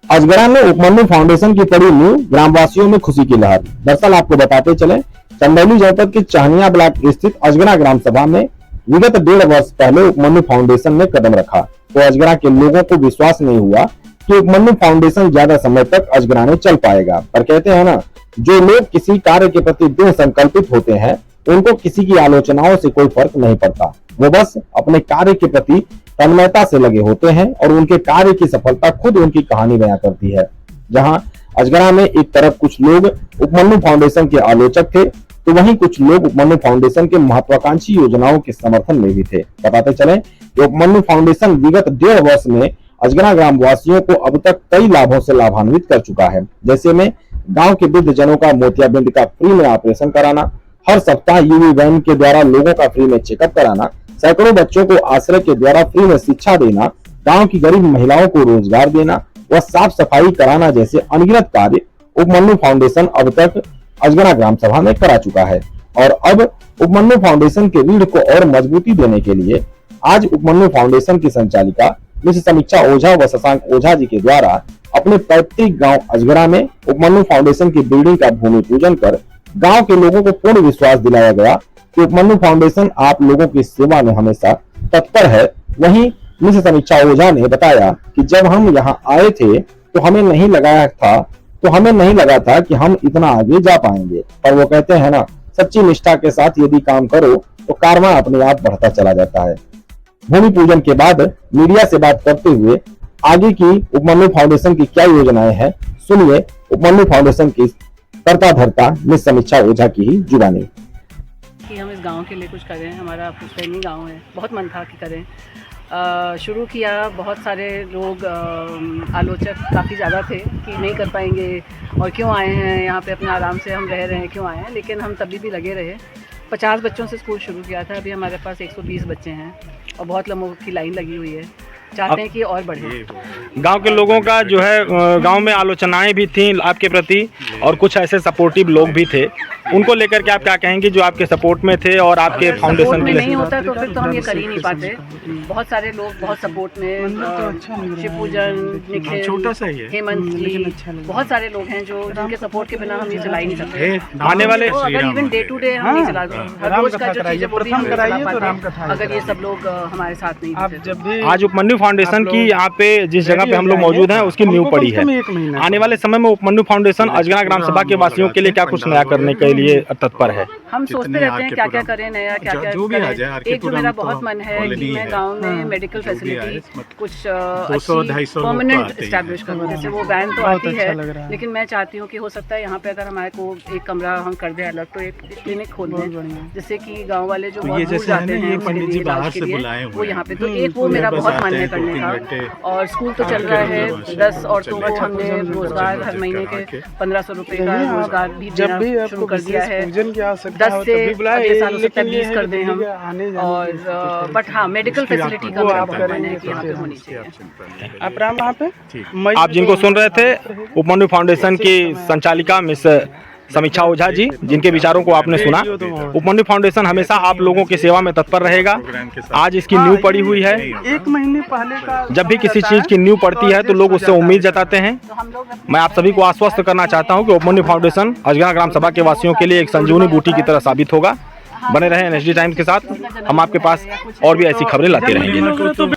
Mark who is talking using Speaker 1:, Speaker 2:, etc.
Speaker 1: अजगरा में उपमन्यु फाउंडेशन की पड़ी नींव, ग्रामवासियों में खुशी की लहर। दरअसल आपको बताते चले, चंदौली जनपद के चाहनिया ब्लॉक स्थित अजगरा ग्राम सभा में विगत 1.5 वर्ष पहले उपमन्यु फाउंडेशन ने कदम रखा तो अजगरा के लोगों को विश्वास नहीं हुआ कि उपमन्यु फाउंडेशन ज्यादा समय तक अजगरा में चल पाएगा। पर कहते हैं ना, जो लोग किसी कार्य के प्रति दृढ़ संकल्पित होते हैं उनको किसी की आलोचनाओं से कोई फर्क नहीं पड़ता। वो बस अपने कार्य के प्रति तन्मयता से लगे होते हैं और उनके कार्य की सफलता खुद उनकी कहानी बयां करती है। जहां अजगरा में एक तरफ कुछ लोग उपमन्यु फाउंडेशन के आलोचक थे तो वहीं कुछ लोग उपमन्यु फाउंडेशन के महत्वाकांक्षी योजनाओं के समर्थन में भी थे। बताते चले कि उपमन्यु फाउंडेशन विगत 1.5 वर्ष में अजगरा ग्राम वासियों को अब तक कई लाभों से लाभान्वित कर चुका है। जैसे में गांव के वृद्ध जनों का मोतियाबिंद का फ्री में ऑपरेशन कराना, हर सप्ताह यूवी वैन के द्वारा लोगों का फ्री में चेकअप कराना, सैकड़ों बच्चों को आश्रय के द्वारा फ्री में शिक्षा देना, गांव की गरीब महिलाओं को रोजगार देना व साफ सफाई कराना जैसे अनगिनत कार्य उपमन्यु फाउंडेशन अब तक अजगरा ग्राम सभा में करा चुका है। और अब उपमन्यु फाउंडेशन के रीढ़ को और मजबूती देने के लिए आज उपमन्यु फाउंडेशन की संचालिका मिस समीक्षा ओझा व शशांक ओझा जी के द्वारा अपने पैतृक गांव अजगरा में उपमन्यु फाउंडेशन की बिल्डिंग का भूमि पूजन कर गांव के लोगों को पूर्ण विश्वास दिलाया गया कि उपमन्यु फाउंडेशन आप लोगों की सेवा में हमेशा तत्पर है। वहीं मिस समीक्षा ओझा ने बताया कि जब हम यहाँ आए थे तो हमें नहीं लगा था कि हम इतना आगे जा पाएंगे, पर वो कहते हैं ना, सच्ची निष्ठा के साथ यदि काम करो तो कारवां अपने आप बढ़ता चला जाता है। भूमि पूजन के बाद मीडिया से बात करते हुए आगे की उपमन्यु फाउंडेशन की क्या योजनाएं हैं, सुनिए उपमन्यु फाउंडेशन की करता धरता मिस समीक्षा ओझा की ही जुबानी।
Speaker 2: कि हम इस गांव के लिए कुछ करें, हमारा पुश्तैनी गांव है, बहुत मन था कि करें। शुरू किया, बहुत सारे लोग आलोचक काफ़ी ज़्यादा थे कि नहीं कर पाएंगे और क्यों आए हैं यहाँ पे, अपने आराम से हम रह रहे हैं, क्यों आए हैं। लेकिन हम तभी भी लगे रहे। 50 बच्चों से स्कूल शुरू किया था, अभी हमारे पास 120 बच्चे हैं और बहुत लोगों की लाइन लगी हुई है। चाहते हैं कि और बढ़े।
Speaker 3: गांव के लोगों का जो है, गांव में आलोचनाएं भी थीं आपके प्रति और कुछ ऐसे सपोर्टिव लोग भी थे, उनको लेकर के आप क्या कहेंगे जो आपके सपोर्ट में थे और आपके फाउंडेशन
Speaker 2: में नहीं होता तो फिर तो हम ये कर ही नहीं पाते। बहुत सारे लोग बहुत सपोर्ट में, शिवपूजन, निखिल, छोटा सा ही है, हेमंत जी, बहुत सारे लोग हैं जो जिनके सपोर्ट के बिना हम ये चला ही नहीं सकते।
Speaker 3: आने वाले
Speaker 2: अगर इवन डे टू डे हम नहीं चला, हर रोज का जो चीज़ है वो भी हम चला पाते अगर ये सब लोग हमारे साथ नहीं थे।
Speaker 3: आज उपमन्यु फाउंडेशन की यहाँ पे जिस जगह पे हम लोग मौजूद हैं उसकी नींव पड़ी है। आने वाले समय में उपमन्यु फाउंडेशन अजगरा ग्राम सभा के वासियों के लिए क्या कुछ नया करने के लिए तत्पर है?
Speaker 2: हम सोचते रहते हैं क्या क्या करें नया, क्या क्या करें। एक जो मेरा बहुत मन है कि मैं गांव में मेडिकल फैसिलिटी कुछ परमानेंट एस्टैब्लिश करूँ। जैसे वो वैन तो आती है, लेकिन मैं चाहती हूँ कि हो सकता है यहाँ पे अगर हमारे को एक कमरा हम कर दें अलग, तो एक क्लिनिक खोल दें जिससे कि गाँव वाले जो बहुत दूर जाते हैं पंडित जी इलाज के लिए, वो यहाँ पे, तो एक वो मेरा बहुत मन है करने का। और स्कूल तो चल रहा है, 10 औरतों को हमने रोजगार हर महीने के 1500 रुपए का रोजगार भी देना शुरू कर दिया है। 10 से अगले साल 20 कर दें हम। और बट हाँ, मेडिकल फैसिलिटी का मेरा बहुत मन है कि यहाँ पे होनी चाहिए।
Speaker 3: आप जिनको सुन रहे थे, उपमन्यु फाउंडेशन की संचालिका मिस समीक्षा ओझा जी, जिनके विचारों को आपने सुना। उपमन्यु फाउंडेशन हमेशा आप लोगों की सेवा में तत्पर रहेगा। आज इसकी नींव पड़ी हुई है।
Speaker 4: 1 महीने पहले का
Speaker 3: जब भी किसी चीज की नींव पड़ती है तो लोग उससे उम्मीद जताते हैं। मैं आप सभी को आश्वस्त करना चाहता हूं कि उपमन्यु फाउंडेशन अजगरा ग्राम सभा के वासियों के लिए एक संजीवनी बूटी की तरह साबित होगा। बने रहें NSD टाइम्स के साथ, हम आपके पास और भी ऐसी खबरें लाते रहेंगे।